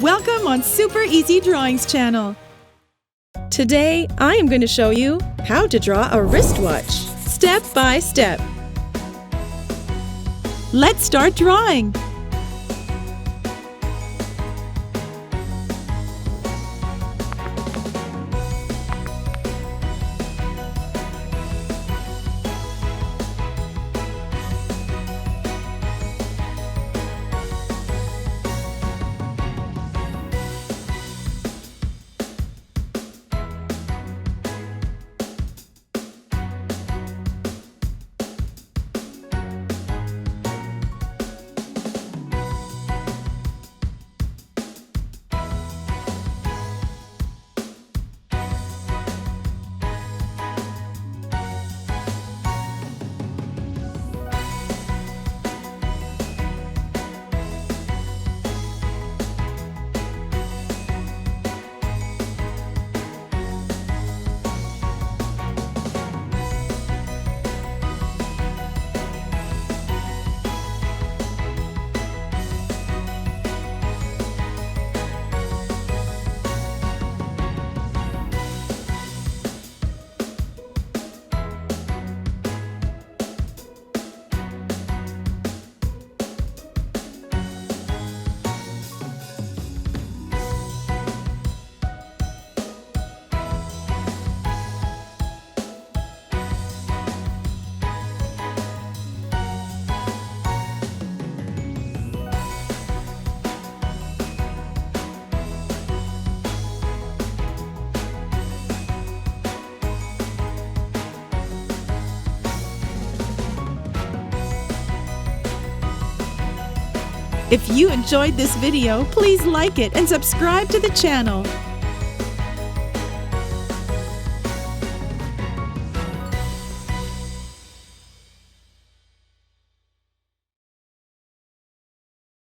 Welcome on Super Easy Drawings channel. Today, I am going to show you how to draw a wristwatch, step by step. Let's start drawing. If you enjoyed this video, please like it and subscribe to the channel.